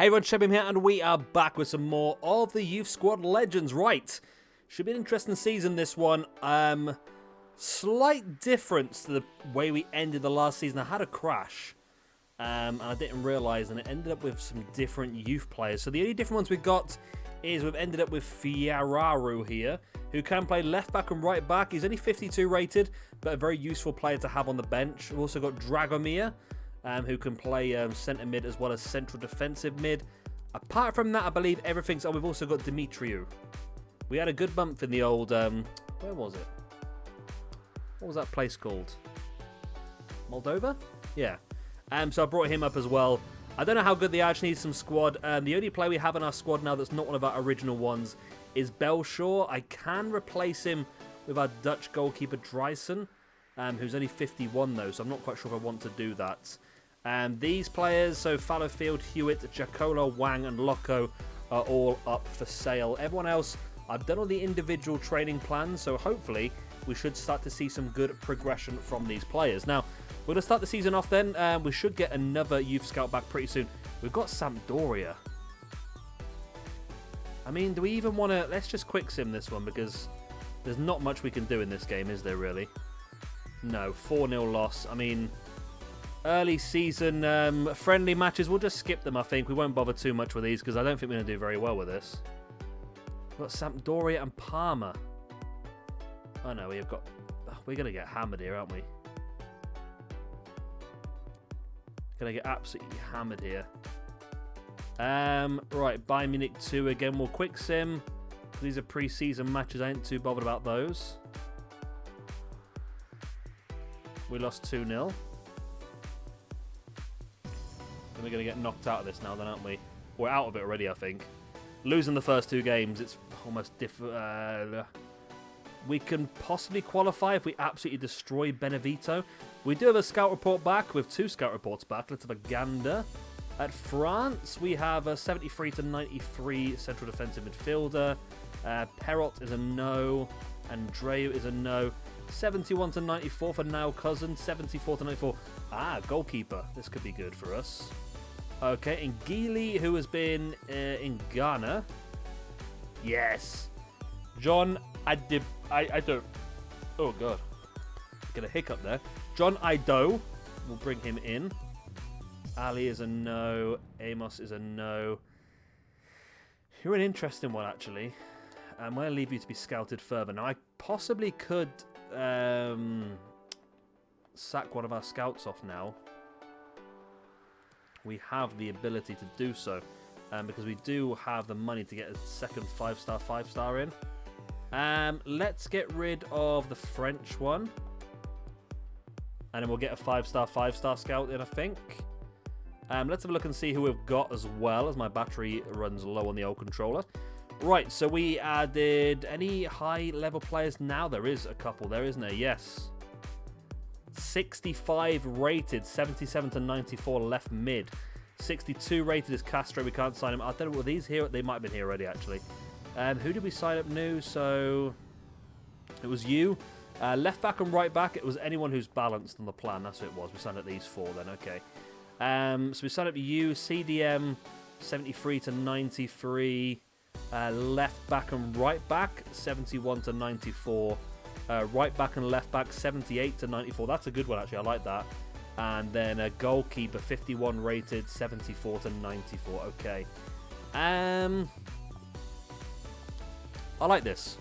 Hey everyone, Shebim here, and we are back with some more of the Youth Squad Legends. Right, should be an interesting season, this one. Slight difference to the way we ended the last season. I had a crash, and I didn't realise, and it ended up with some different youth players. So the only different ones we got is we've ended up with Fiararu here, who can play left back and right back. He's only 52 rated, but a very useful player to have on the bench. We've also got Dragomir, who can play centre mid as well as central defensive mid. Apart from that, I believe everything's... Oh, we've also got Dimitriu. We had a good month in the old... where was it? What was that place called? Moldova? Yeah. So I brought him up as well. I don't know how good they actually need some squad. The only player we have in our squad now that's not one of our original ones is Belshaw. I can replace him with our Dutch goalkeeper Dryson, who's only 51 though, so I'm not quite sure if I want to do that. These players, so Fallowfield, Hewitt, Jacola, Wang and Loco are all up for sale. Everyone else, I've done all the individual training plans, so hopefully we should start to see some good progression from these players. Now, we're going to start the season off then. We should get another youth scout back pretty soon. We've got Sampdoria. I mean, do we even want to... Let's just quick sim this one, because there's not much we can do in this game, is there really? No, 4-0 loss. I mean, early season friendly matches, we'll just skip them, I think. We won't bother too much with these, because I don't think we're going to do very well with this. We've got Sampdoria and Parma. Oh no, we're going to get hammered here, aren't we? Going to get absolutely hammered here. Right, Bayern Munich 2 again. We'll quick sim. These are pre-season matches. I ain't too bothered about those. We lost 2-0. Then we're going to get knocked out of this now, then, aren't we? We're out of it already, I think. Losing the first 2 games, it's almost different. We can possibly qualify if we absolutely destroy Benevito. We do have a scout report back. We have 2 scout reports back. Let's have a gander. At France, we have a 73 to 93 central defensive midfielder. Perrot is a no. Andreu is a no. 71 to 94 for Niall Cousin. 74 to 94. Goalkeeper. This could be good for us. Okay, and Geely, who has been in Ghana. Yes. John Adib... I don't... Oh, God. Get a hiccup there. John Ido. We'll bring him in. Ali is a no. Amos is a no. You're an interesting one, actually. I'm going to leave you to be scouted further. Now, I possibly could sack one of our scouts off now. We have the ability to do so. Because we do have the money to get a second 5-star in. Let's get rid of the French one. And then we'll get a 5-star scout in, I think. Let's have a look and see who we've got as well, as my battery runs low on the old controller. Right, so we added any high-level players now? There is a couple there, isn't there? Yes. 65 rated, 77 to 94 left mid. 62 rated is Castro. We can't sign him. I don't know, were these here? They might have been here already, actually. Who did we sign up new? So it was you. Left back and right back, it was anyone who's balanced on the plan. That's who it was. We signed up these 4 then, okay. So we signed up you, CDM, 73 to 93. Left back and right back, 71 to 94. Right back and left back, 78 to 94. That's a good one, actually. I like that. And then a goalkeeper, 51 rated, 74 to 94. Okay. I like this.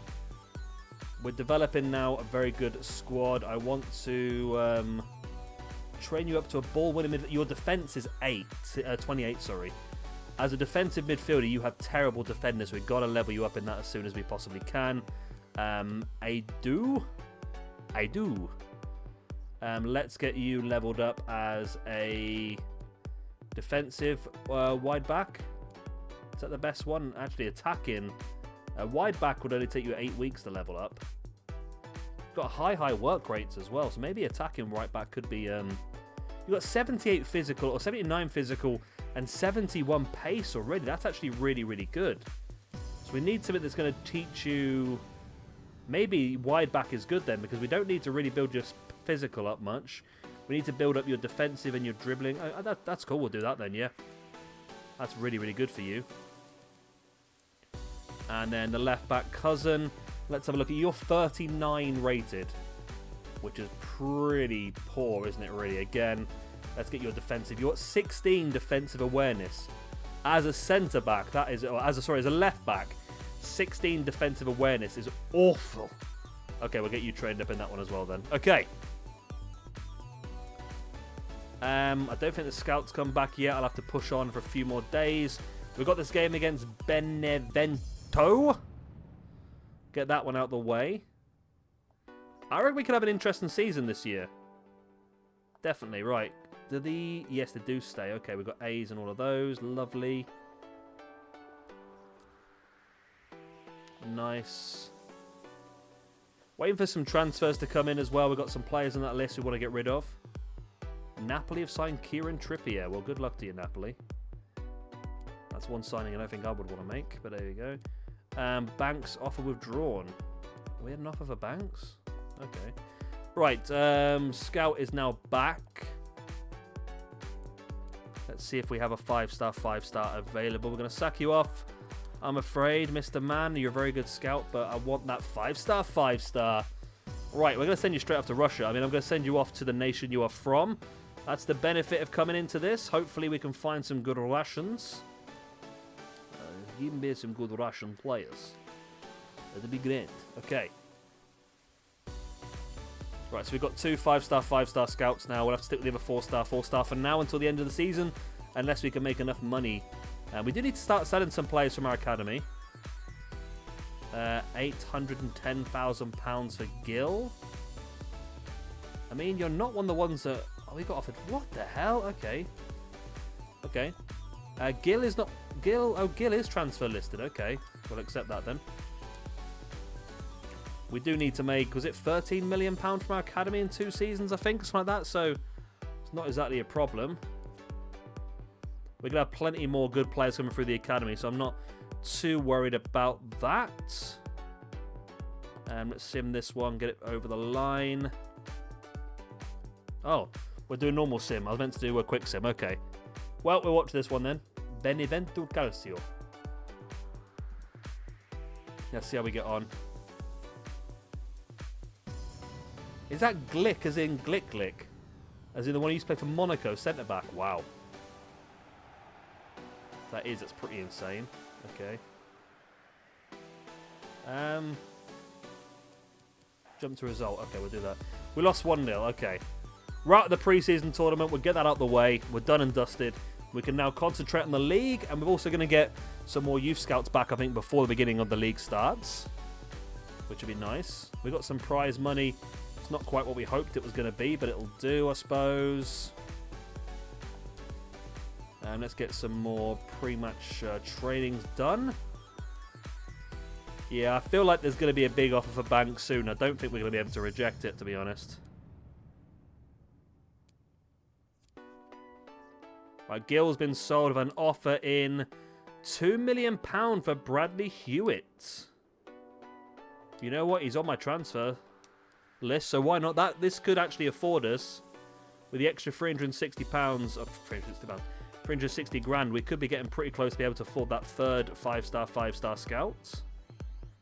We're developing now a very good squad. I want to train you up to a ball-winning midfielder. Your defense is 28, sorry. As a defensive midfielder, you have terrible defenders. We've got to level you up in that as soon as we possibly can. I do. Let's get you leveled up as a defensive wide back. Is that the best one? Actually, attacking. A wide back would only take you 8 weeks to level up. Got high work rates as well, so maybe attacking right back could be... You've got 78 physical, or 79 physical, and 71 pace already. That's actually really, really good. So we need something that's going to teach you... Maybe wide back is good then, because we don't need to really build your physical up much. We need to build up your defensive and your dribbling. That's cool, we'll do that then, yeah. That's really, really good for you. And then the left back cousin. Let's have a look at your 39 rated, which is pretty poor, isn't it, really? Again, let's get your defensive. You're at 16 defensive awareness. As a centre-back, that is... as a left-back, 16 defensive awareness is awful. Okay, we'll get you trained up in that one as well, then. Okay. I don't think the scouts come back yet. I'll have to push on for a few more days. We've got this game against Benevento. Get that one out the way. I reckon we could have an interesting season this year. Definitely, right. Yes, they do stay. Okay, we've got A's and all of those. Lovely. Nice. Waiting for some transfers to come in as well. We've got some players on that list we want to get rid of. Napoli have signed Kieran Trippier. Well, good luck to you, Napoli. That's one signing I don't think I would want to make, but there you go. Banks offer withdrawn. We had an offer for Banks? Okay. Right, Scout is now back. Let's see if we have a 5-star available. We're going to sack you off, I'm afraid, Mr. Man. You're a very good scout, but I want that 5-star. Right, we're going to send you straight off to Russia. I mean, I'm going to send you off to the nation you are from. That's the benefit of coming into this. Hopefully we can find some good Russians. Give me some good Russian players. That'd be great. Okay. Right, so we've got 2 5-star scouts now. We'll have to stick with the other 4-star for now until the end of the season, unless we can make enough money. We do need to start selling some players from our academy. £810,000 for Gill. I mean, you're not one of the ones that... Oh, we got offered... What the hell? Okay. Okay. Gill is not... Gill is transfer listed. Okay. We'll accept that then. We do need to make... Was it £13 million from our academy in 2 seasons, I think? Something like that. So, it's not exactly a problem. We're going to have plenty more good players coming through the academy, so I'm not too worried about that. Let's sim this one, get it over the line. Oh, we're doing normal sim. I was meant to do a quick sim. Okay. Well, we'll watch this one then. Benevento Calcio. Let's see how we get on. Is that Glick as in Glick? As in the one who used to play for Monaco, centre-back? Wow. That's pretty insane. Okay. Jump to result. Okay, we'll do that. We lost 1-0. Okay. Right at the pre-season tournament. We'll get that out the way. We're done and dusted. We can now concentrate on the league. And we're also going to get some more youth scouts back, I think, before the beginning of the league starts. Which would be nice. We got some prize money. It's not quite what we hoped it was going to be, but it'll do, I suppose. Let's get some more pre-match trainings done. Yeah, I feel like there's going to be a big offer for Banks soon. I don't think we're going to be able to reject it, to be honest. Right, Gill's been sold with an offer in £2 million for Bradley Hewitt. You know what? He's on my transfer list, so why not? This could actually afford us, with the extra £360, 360 grand, we could be getting pretty close to be able to afford that third 5-star scout.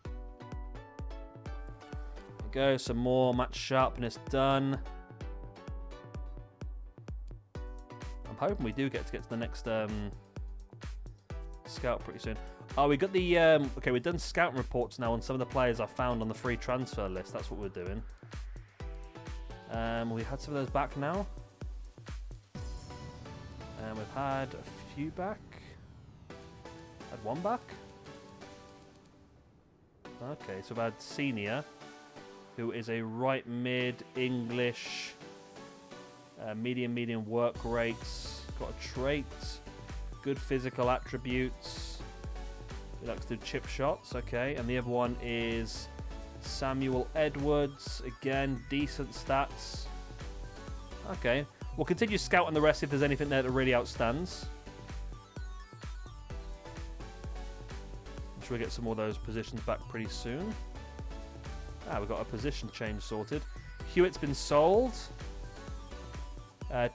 There we go, some more match sharpness done. I'm hoping we do get to the next scout pretty soon. Oh, we got the... okay, we've done scouting reports now on some of the players I found on the free transfer list. That's what we're doing. We had some of those back now. We've had a few back. Had one back. Okay, so we've had Senior, who is a right mid, English, medium work rates. Got a trait, good physical attributes. He likes to do chip shots, okay. And the other one is Samuel Edwards. Again, decent stats. Okay. We'll continue scouting the rest if there's anything there that really outstands. I'm sure we'll get some more of those positions back pretty soon. We've got a position change sorted. Hewitt's been sold.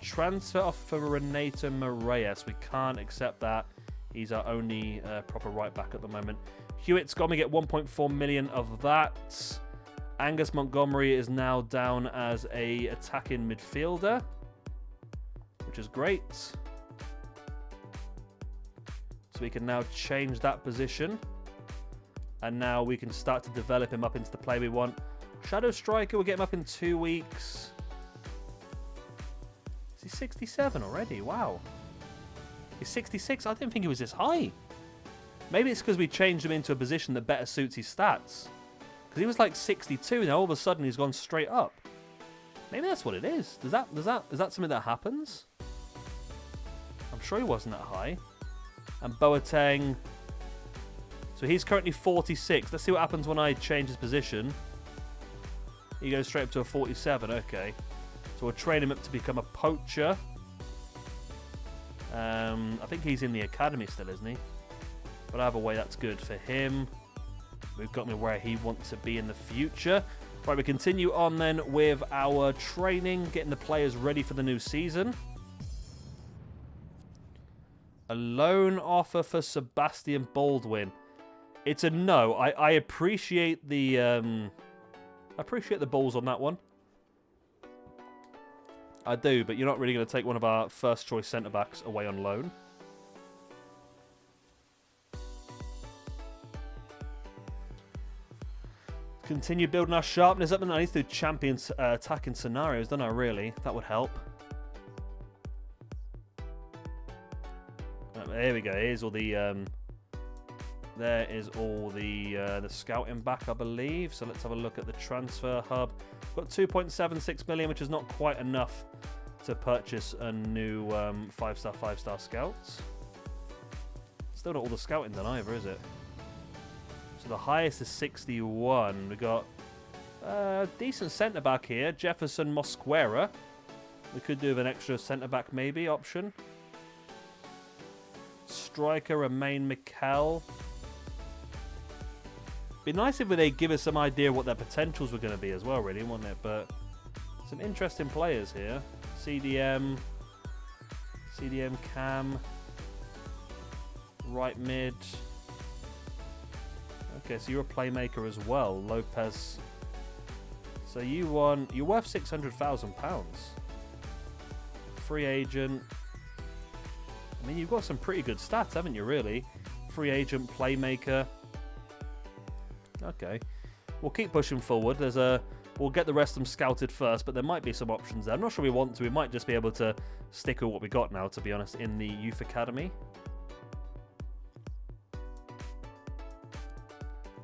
Transfer offer for Renato Moraes. We can't accept that. He's our only proper right back at the moment. Hewitt's got me get 1.4 million of that. Angus Montgomery is now down as a attacking midfielder, which is great. So we can now change that position. And now we can start to develop him up into the play we want. Shadow Striker, we'll get him up in 2 weeks. Is he 67 already? Wow. He's 66. I didn't think he was this high. Maybe it's because we changed him into a position that better suits his stats. Because he was like 62, now all of a sudden he's gone straight up. Maybe that's what it is. Is that something that happens? I'm sure he wasn't that high. And Boateng. So he's currently 46. Let's see what happens when I change his position. He goes straight up to a 47. Okay. So we'll train him up to become a poacher. I think he's in the academy still, isn't he? But either way, that's good for him. We've got me where he wants to be in the future. Right, we continue on then with our training, getting the players ready for the new season. A loan offer for Sebastian Baldwin. It's a no. I appreciate the balls on that one. I do, but you're not really going to take one of our first choice centre backs away on loan. Continue building our sharpness up, and I need to do champion attacking scenarios, don't I? Really, that would help. There we go. Here's all the. There is all the scouting back, I believe. So let's have a look at the transfer hub. Got 2.76 million, which is not quite enough to purchase a new 5-star scouts. Still not all the scouting done either, is it? So the highest is 61. We got a decent centre back here, Jefferson Mosquera. We could do with an extra centre back maybe option. Striker Romain Mikel. Be nice if they give us some idea what their potentials were going to be as well, really, wouldn't it? But some interesting players here. CDM Cam, right mid. Okay, so you're a playmaker as well, Lopez. So you're worth £600,000. Free agent. I mean, you've got some pretty good stats, haven't you? Really, free agent, playmaker. Okay, we'll keep pushing forward. We'll get the rest of them scouted first, but there might be some options there. I'm not sure we want to. We might just be able to stick with what we got now, to be honest, in the youth academy.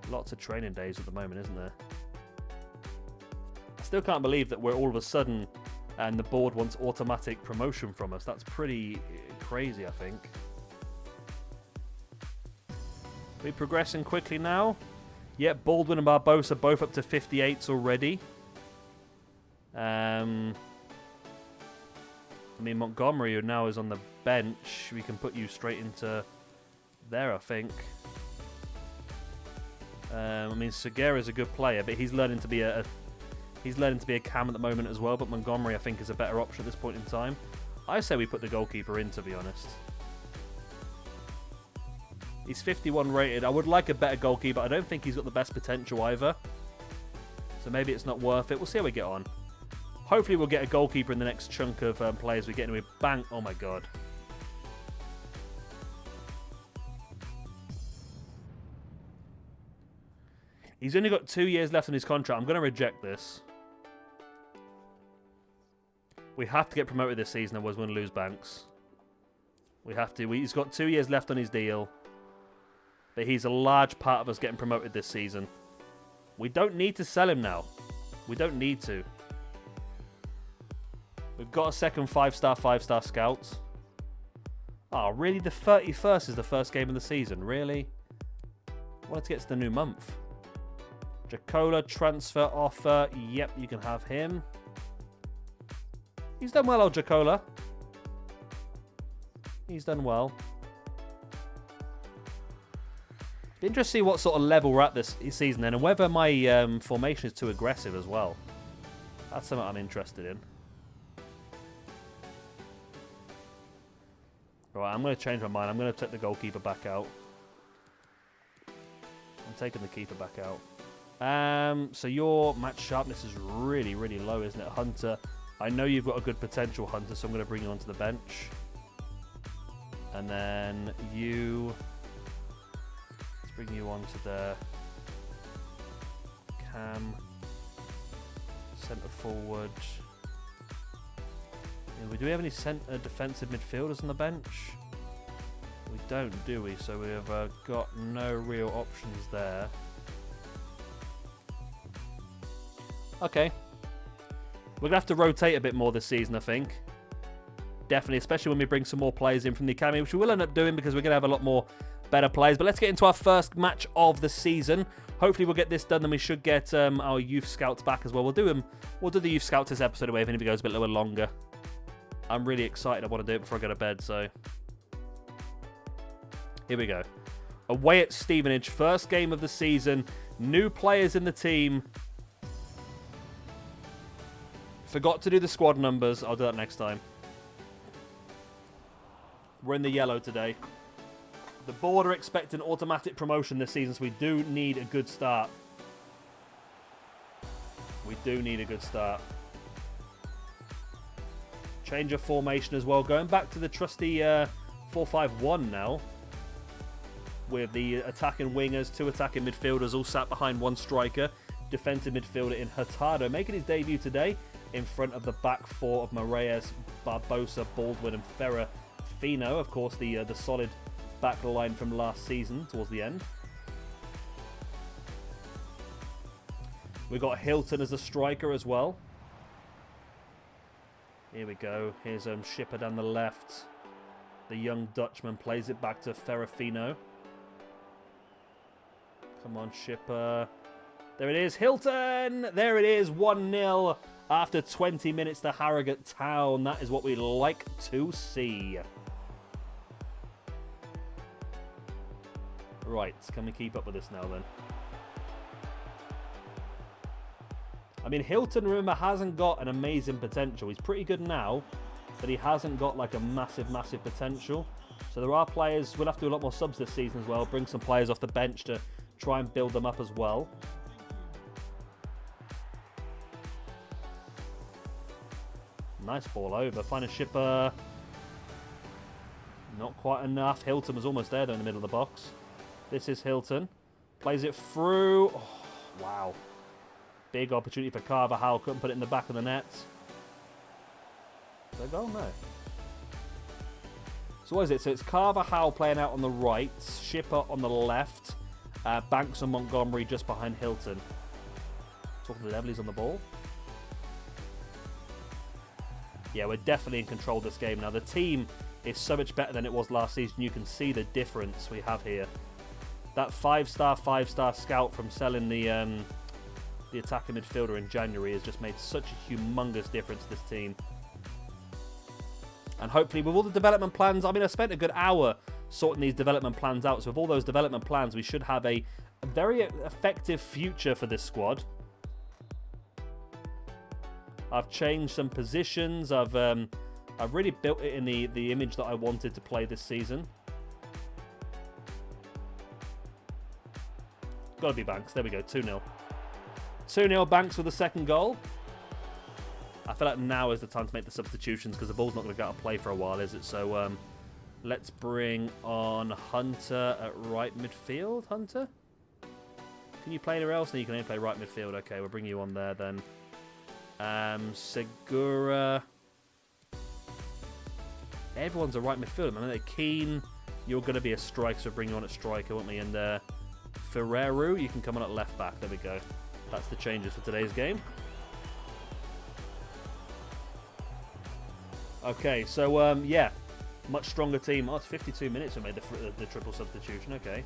Lots of training days at the moment, isn't there? I still can't believe that we're all of a sudden, and the board wants automatic promotion from us. That's pretty crazy, I think. We're progressing quickly now. Yep, Baldwin and Barbosa both up to 58s already. I mean, Montgomery, who now is on the bench, we can put you straight into there, I think. I mean, Segura is a good player, but he's learning to be a cam at the moment as well. But Montgomery, I think, is a better option at this point in time. I say we put the goalkeeper in, to be honest. He's 51 rated. I would like a better goalkeeper. I don't think he's got the best potential either. So maybe it's not worth it. We'll see how we get on. Hopefully we'll get a goalkeeper in the next chunk of players we get in with. Bang. Oh my god. He's only got 2 years left on his contract. I'm going to reject this. We have to get promoted this season, otherwise we're going to lose Banks. We have to. He's got 2 years left on his deal. But he's a large part of us getting promoted this season. We don't need to sell him now. We don't need to. We've got a second 5-star scout. Oh, really? The 31st is the first game of the season? Really? I wanted to get to the new month. Jacola transfer offer. Yep, you can have him. He's done well, old Jacola. He's done well. Be interesting to see what sort of level we're at this season then, and whether my formation is too aggressive as well. That's something I'm interested in. Right, I'm going to change my mind. I'm going to take the goalkeeper back out. I'm taking the keeper back out. So your match sharpness is really, really low, isn't it, Hunter? I know you've got a good potential, Hunter, so I'm going to bring you onto the bench. And then you... Let's bring you onto the cam. Centre forward. Yeah, do we have any centre defensive midfielders on the bench? We don't, do we? So we have got no real options there. Okay. We're going to have to rotate a bit more this season, I think. Definitely, especially when we bring some more players in from the academy, which we will end up doing because we're going to have a lot more better players. But let's get into our first match of the season. Hopefully we'll get this done, then we should get our youth scouts back as well. We'll do the youth scouts this episode away, even if it goes a bit little longer. I'm really excited. I want to do it before I go to bed, so... Here we go. Away at Stevenage, first game of the season. New players in the team. Forgot to do the squad numbers. I'll do that next time. We're in the yellow today. The board are expecting automatic promotion this season, so we do need a good start. We do need a good start. Change of formation as well. Going back to the trusty 4-5-1 now. With the attacking wingers, 2 attacking midfielders, all sat behind 1 striker. Defensive midfielder in Hurtado, making his debut today in front of the back 4 of Moraes, Barbosa, Baldwin and Ferrafino. Of course, the solid back line from last season towards the end. We've got Hilton as a striker as well. Here we go. Here's Schipper down the left. The young Dutchman plays it back to Ferrafino. Come on, Schipper. There it is. Hilton! There it is. 1-0 after 20 minutes to Harrogate Town. That is what we like to see. Right. Can we keep up with this now, then? I mean, Hilton, remember, hasn't got an amazing potential. He's pretty good now, but he hasn't got, like, a massive, massive potential. So there are players... We'll have to do a lot more subs this season as well. Bring some players off the bench to try and build them up as well. Nice ball over. Find a Schipper. Not quite enough. Hilton was almost there, though, in the middle of the box. This is Hilton. Plays it through. Oh, wow. Big opportunity for Carvajal. Couldn't put it in the back of the net. Did I go? No. So what is it? So it's Carvajal playing out on the right. Schipper on the left. Banks and Montgomery just behind Hilton. Talking to the devil, he's on the ball. Yeah, we're definitely in control of this game now. The team is so much better than it was last season. You can see the difference we have here. That 5-star scout from selling the attacking midfielder in January has just made such a humongous difference to this team. And hopefully with all the development plans, I mean, I spent a good hour sorting these development plans out. So with all those development plans, we should have a very effective future for this squad. I've changed some positions. I've really built it in the image that I wanted to play this season. Gotta be Banks. There we go. 2-0. 2-0 Banks with the second goal. I feel like now is the time to make the substitutions because the ball's not going to get out of play for a while, is it? So let's bring on Hunter at right midfield. Hunter? Can you play anywhere else? No, you can only play right midfield. Okay, we'll bring you on there then. Segura. Everyone's a right midfielder. I mean, they're keen. You're going to be a striker, so we'll bring you on at striker, won't we? And Ferreru, you can come on at left back. There we go. That's the changes for today's game. Okay, so yeah, much stronger team. Oh, it's 52 minutes we made the triple substitution. Okay.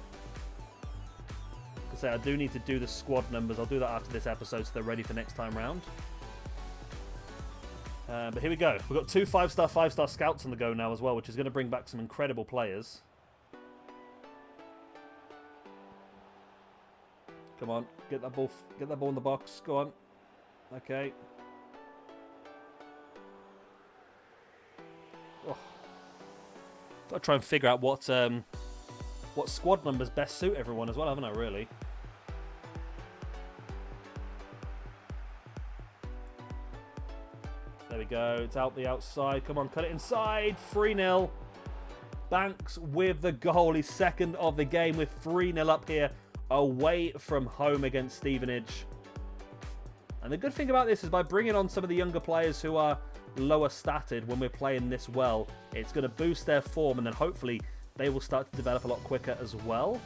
I do need to do the squad numbers. I'll do that after this episode so they're ready for next time round. But here we go. We've got 2 5-star scouts on the go now as well, which is going to bring back some incredible players. Come on, get that ball in the box. Go on. Okay. Oh. Got to try and figure out what squad numbers best suit everyone as well, haven't I, really? There we go. It's out the outside. Come on, cut it inside. 3-0. Banks with the goal. He's second of the game with 3-0 up here away from home against Stevenage. And the good thing about this is by bringing on some of the younger players who are lower statted when we're playing this well, it's going to boost their form, and then hopefully they will start to develop a lot quicker as well.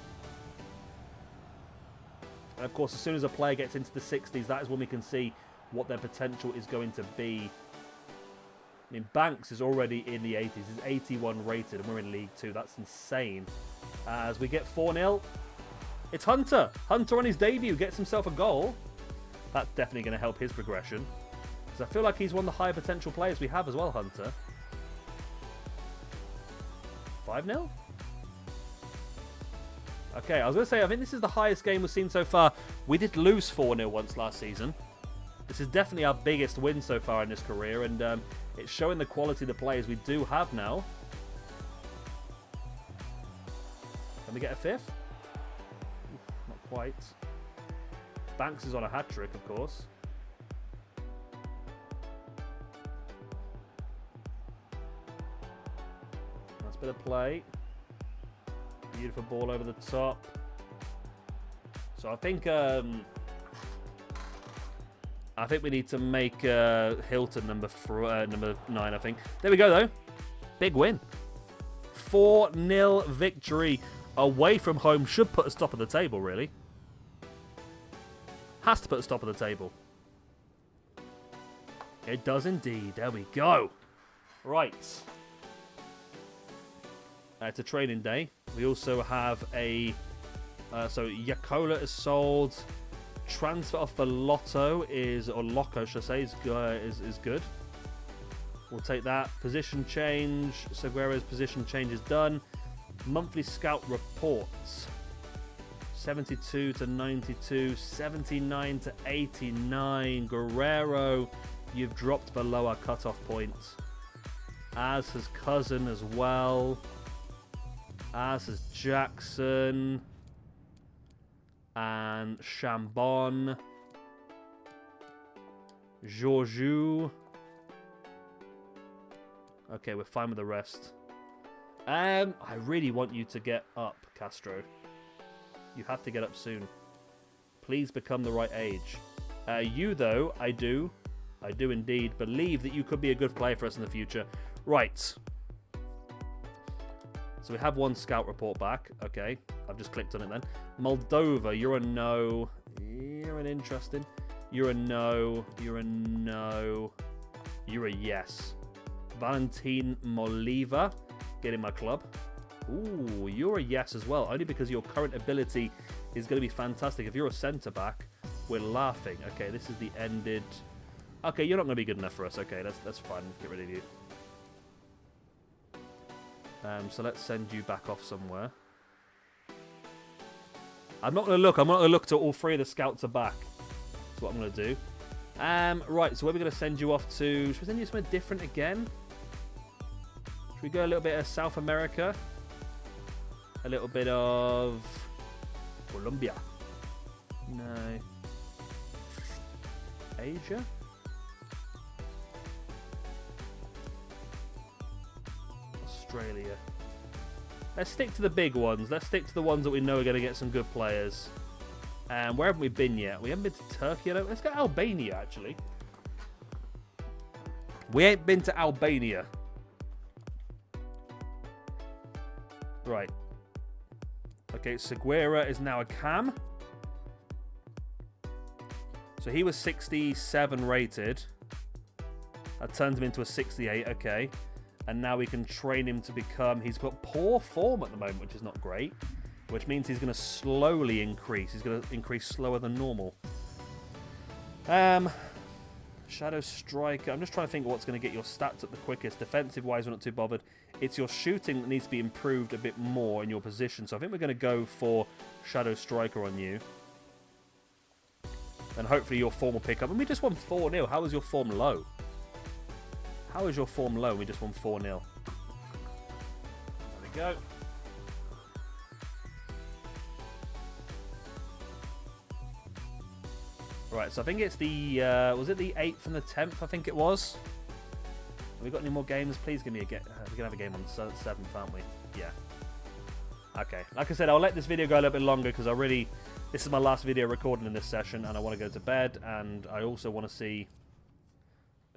And of course, as soon as a player gets into the 60s, that is when we can see what their potential is going to be. I mean, Banks is already in the 80s. He's 81 rated, and we're in League 2. That's insane. As we get 4-0, it's Hunter. Hunter on his debut gets himself a goal. That's definitely going to help his progression, because I feel like he's one of the higher potential players we have as well, Hunter. 5-0? Okay, I was going to say, I think this is the highest game we've seen so far. We did lose 4-0 once last season. This is definitely our biggest win so far in this career, and it's showing the quality of the players we do have now. Can we get a fifth? Not quite. Banks is on a hat-trick, of course. Nice bit of play. Beautiful ball over the top. So I think we need to make Hilton number 9, I think. There we go, though. Big win. 4-0 victory away from home. Should put us top of the table, really. Has to put us top of the table. It does indeed. There we go. Right. It's a training day. We also have a... so Yakola is sold. Transfer off for Lotto is... Or Loco, should I say, is good. We'll take that. Position change. Seguera's position change is done. Monthly scout reports. 72 to 92. 79 to 89. Guerrero, you've dropped below our cutoff point. As has Cousin as well. As has Jackson. And Chambon. Georgiou. Okay, we're fine with the rest. I really want you to get up, Castro. You have to get up soon. Please become the right age. You, though, I do indeed believe that you could be a good player for us in the future. Right. So we have one scout report back. Okay, I've just clicked on it then. Moldova, you're a no. You're an interesting. You're a no. You're a no. You're a yes. Valentin Moliva, get in my club. Ooh, you're a yes as well, only because your current ability is going to be fantastic. If you're a centre-back, we're laughing. Okay, this is the ended... Okay, you're not going to be good enough for us. Okay, that's fine. Let's get rid of you. So let's send you back off somewhere. I'm not going to look. I'm not going to look till all three of the scouts are back. That's what I'm going to do. Right, so where are we going to send you off to? Should we send you somewhere different again? Should we go a little bit of South America? A little bit of Colombia. No. Asia? Australia. Let's stick to the big ones. Let's stick to the ones that we know are going to get some good players. And where haven't we been yet? We haven't been to Turkey yet. Let's go to Albania, actually. We ain't been to Albania. Right. Okay, Seguera is now a cam. So he was 67 rated. That turned him into a 68, okay. And now we can train him to become... He's got poor form at the moment, which is not great. Which means he's going to slowly increase. He's going to increase slower than normal. Shadow Striker. I'm just trying to think of what's going to get your stats up the quickest. Defensive-wise, we're not too bothered. It's your shooting that needs to be improved a bit more in your position. So I think we're going to go for Shadow Striker on you. And hopefully your form will pick up. And we just won 4-0. How is your form low? How is your form low? We just won 4-0. go. Right, so I think it's the, was it the 8th and the 10th, I think it was? Have we got any more games? Please give me a game. We're going to have a game on the 7th, aren't we? Yeah. Okay. Like I said, I'll let this video go a little bit longer because this is my last video recording in this session and I want to go to bed, and I also want to see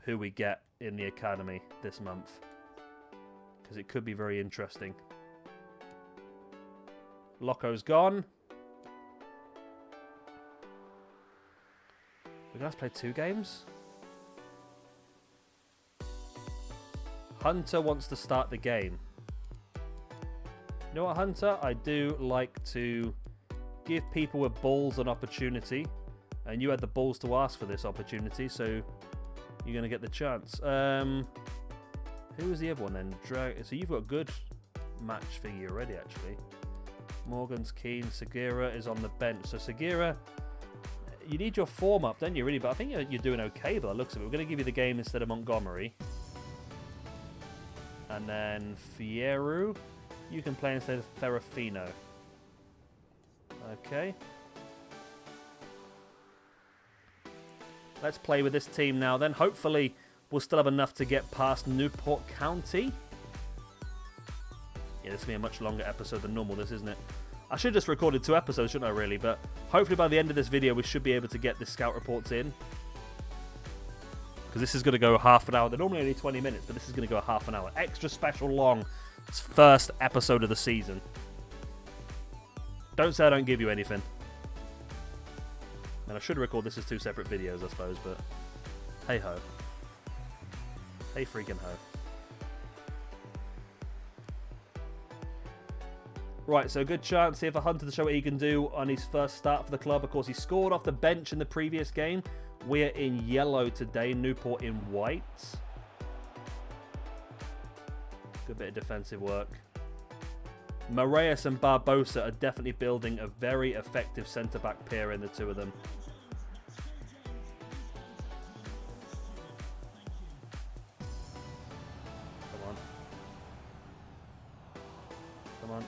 who we get in the academy this month because it could be very interesting. Loco's gone. We're going to have to play 2 games? Hunter wants to start the game. You know what, Hunter? I do like to give people with balls an opportunity. And you had the balls to ask for this opportunity, so you're going to get the chance. Who was the other one then? So you've got a good match figure already, actually. Morgan's keen. Segura is on the bench. So Segura, you need your form up, don't you, really? But I think you're doing okay by the looks of it. We're going to give you the game instead of Montgomery. And then Fierro, you can play instead of Ferrafino. Okay. Let's play with this team now then. Hopefully we'll still have enough to get past Newport County. Yeah, this is going to be a much longer episode than normal, this, isn't it? I should have just recorded 2 episodes, shouldn't I, really? But hopefully by the end of this video, we should be able to get the scout reports in. Because this is going to go half an hour. They're normally only 20 minutes, but this is going to go half an hour. Extra special long. It's first episode of the season. Don't say I don't give you anything. And I should record this as 2 separate videos, I suppose, but hey-ho. Hey freaking ho. Right, so good chance here for Hunter to show what he can do on his first start for the club. Of course, he scored off the bench in the previous game. We're in yellow today, Newport in white. Good bit of defensive work. Moraes and Barbosa are definitely building a very effective centre-back pair in the 2 of them. Come on. Come on.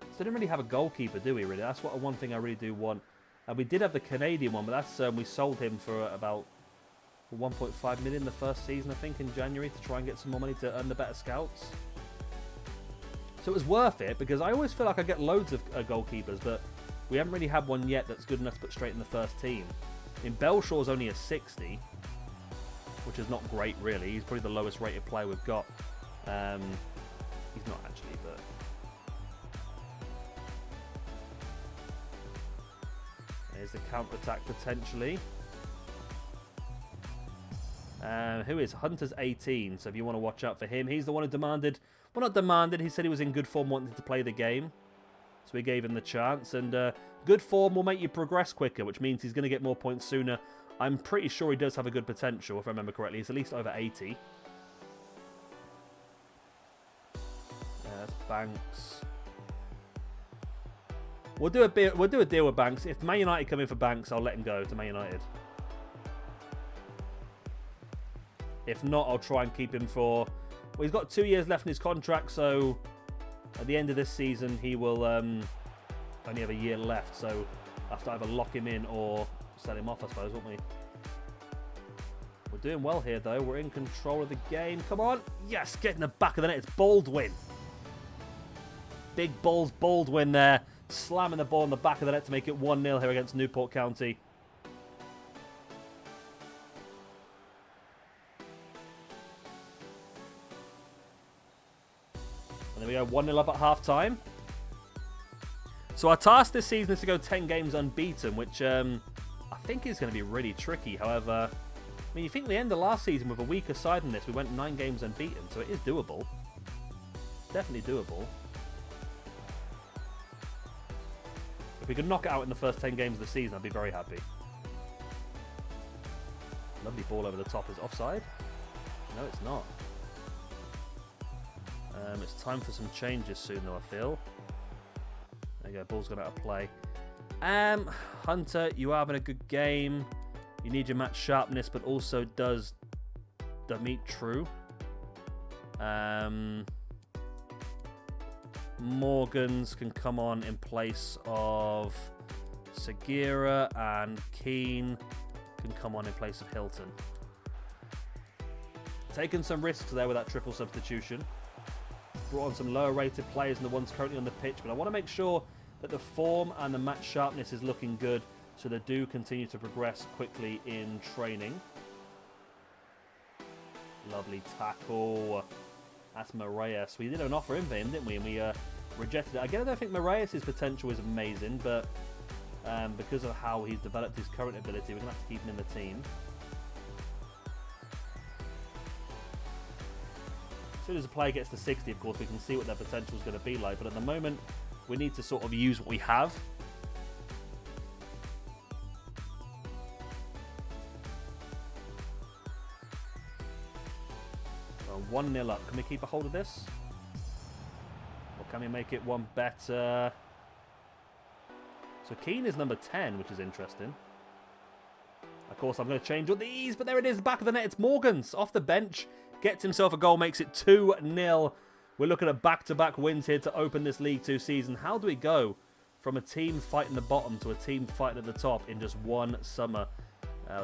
So we didn't really have a goalkeeper, do we, really? That's one thing I really do want. We did have the Canadian one, but that's we sold him for about 1.5 million the first season, I think, in January to try and get some more money to earn the better scouts. So it was worth it because I always feel like I get loads of goalkeepers, but we haven't really had one yet that's good enough to put straight in the first team. I mean, Belshaw's only a 60, which is not great, really. He's probably the lowest rated player we've got. He's not actually, but... There's the counter-attack potentially. Who is? Hunter's 18, so if you want to watch out for him. He's the one who demanded... Well, not demanded. He said he was in good form, wanted to play the game. So we gave him the chance. And good form will make you progress quicker, which means he's going to get more points sooner. I'm pretty sure he does have a good potential, if I remember correctly. He's at least over 80. That's Banks. We'll do a deal with Banks. If Man United come in for Banks, I'll let him go to Man United. If not, I'll try and keep him for... Well, he's got 2 years left in his contract, so at the end of this season, he will only have a year left. So we'll have to either lock him in or sell him off, I suppose, won't we? We're doing well here, though. We're in control of the game. Come on. Yes, get in the back of the net. It's Baldwin. Big balls Baldwin there. Slamming the ball in the back of the net to make it 1-0 here against Newport County. And there we go, 1-0 up at half-time. So our task this season is to go 10 games unbeaten, which I think is going to be really tricky. However, I mean, you think the end of last season with a weaker side than this, we went 9 games unbeaten, so it is doable. Definitely doable. If we could knock it out in the first 10 games of the season, I'd be very happy. Lovely ball over the top. Is offside? No, it's not. It's time for some changes soon, though, I feel. There you go. Ball's gone out of play. Hunter, you are having a good game. You need your match sharpness, but also does Dimitru. Morgans can come on in place of Segura, and Keane can come on in place of Hilton. Taking some risks there with that triple substitution. Brought on some lower rated players than the ones currently on the pitch, but I want to make sure that the form and the match sharpness is looking good, so they do continue to progress quickly in training. Lovely tackle. That's Moraes. We did an offer in for him, didn't we? And we rejected it. Again, I don't think Moraes' potential is amazing, but because of how he's developed his current ability, we're going to have to keep him in the team. As soon as a player gets to 60, of course, we can see what their potential is going to be like. But at the moment, we need to sort of use what we have. Well, 1-0 up. Can we keep a hold of this? Or can we make it one better? So Keane is number 10, which is interesting. Of course, I'm going to change all these, but there it is, back of the net. It's Morgans off the bench. Gets himself a goal, makes it 2-0. We're looking at back-to-back wins here to open this League 2 season. How do we go from a team fighting the bottom to a team fighting at the top in just one summer?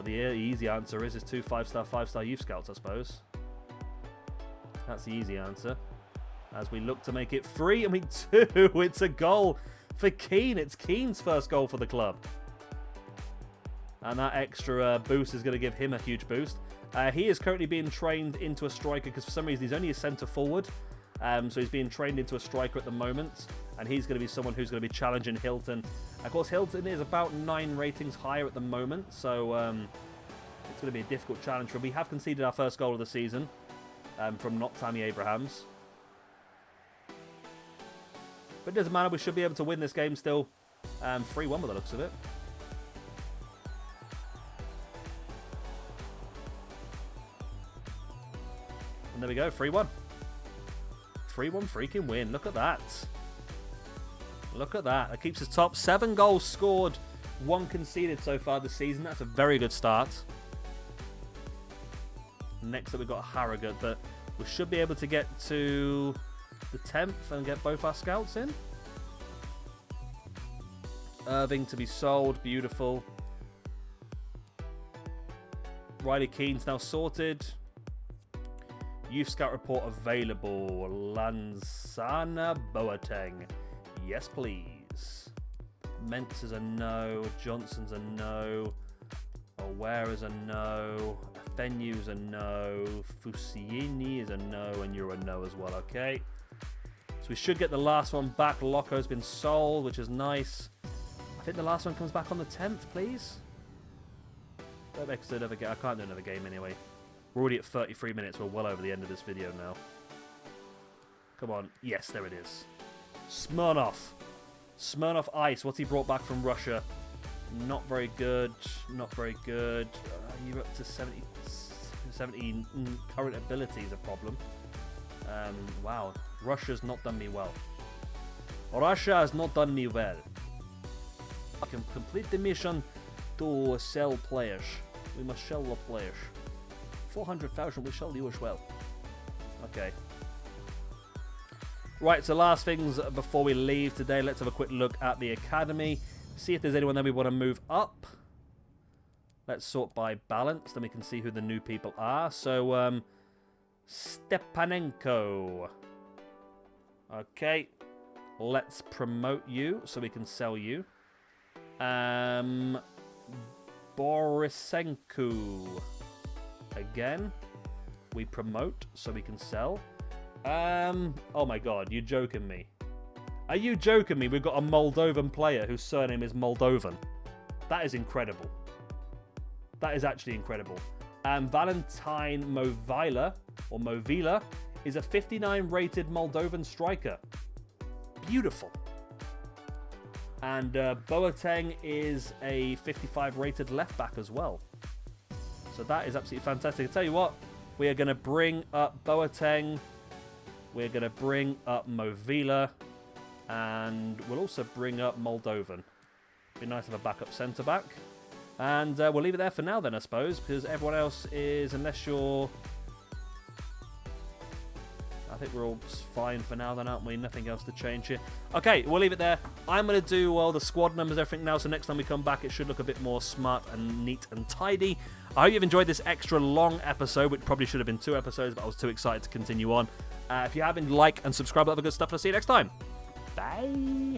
The easy answer is 2 5-star, 5-star youth scouts, I suppose. That's the easy answer. As we look to make it 3, I mean 2. It's a goal for Keane. It's Keane's first goal for the club. And that extra boost is going to give him a huge boost. He is currently being trained into a striker because for some reason he's only a centre forward. So he's being trained into a striker at the moment. And he's going to be someone who's going to be challenging Hilton. Of course, Hilton is about 9 ratings higher at the moment. So it's going to be a difficult challenge for him. We have conceded our first goal of the season from not Tammy Abrahams. But it doesn't matter. We should be able to win this game still. 3-1 by the looks of it. And there we go, 3-1. 3-1 freaking win. Look at that. Look at that. That keeps us top. 7 goals scored, 1 conceded so far this season. That's a very good start. Next up, we've got Harrogate, but we should be able to get to the 10th and get both our scouts in. Irving to be sold. Beautiful. Riley Keane's now sorted. Youth Scout report available. Lansana Boateng. Yes, please. Mentz is a no. Johnson's a no. Aware is a no. Fenu's a no. Fusiini is a no. And you're a no as well, okay? So we should get the last one back. Loco's been sold, which is nice. I think the last one comes back on the 10th, please. Don't make us do another game. I can't do another game anyway. We're already at 33 minutes. We're well over the end of this video now. Come on. Yes, there it is. Smirnov. Smirnov Ice. What's he brought back from Russia? Not very good. Not very good. You're up to 70 current ability is a problem. Wow. Russia's not done me well. Russia has not done me well. I can complete the mission to sell players. We must sell the players. 400,000 we shall do as well. Okay. Right, so last things before we leave today. Let's have a quick look at the academy. See if there's anyone that we want to move up. Let's sort by balance. Then we can see who the new people are. So, Stepanenko. Okay. Let's promote you so we can sell you. Borisenko. Again, we promote so we can sell. Oh my god, you're joking me. Are you joking me? We've got a Moldovan player whose surname is Moldovan. That is incredible. That is actually incredible. Valentine Movila, or Movila, is a 59 rated Moldovan striker. Beautiful. And Boateng is a 55 rated left back as well. So that is absolutely fantastic. I tell you what, we are going to bring up Boateng. We're going to bring up Movila. And we'll also bring up Moldovan. Be nice to have a backup centre-back. And we'll leave it there for now then, I suppose. Because everyone else is, unless you're I think we're all fine for now then, aren't we? Nothing else to change here. Okay, we'll leave it there. I'm going to do, well, the squad numbers, everything now, so next time we come back, it should look a bit more smart and neat and tidy. I hope you've enjoyed this extra long episode, which probably should have been 2 episodes, but I was too excited to continue on. If you haven't, like and subscribe, other good stuff, and I'll see you next time. Bye!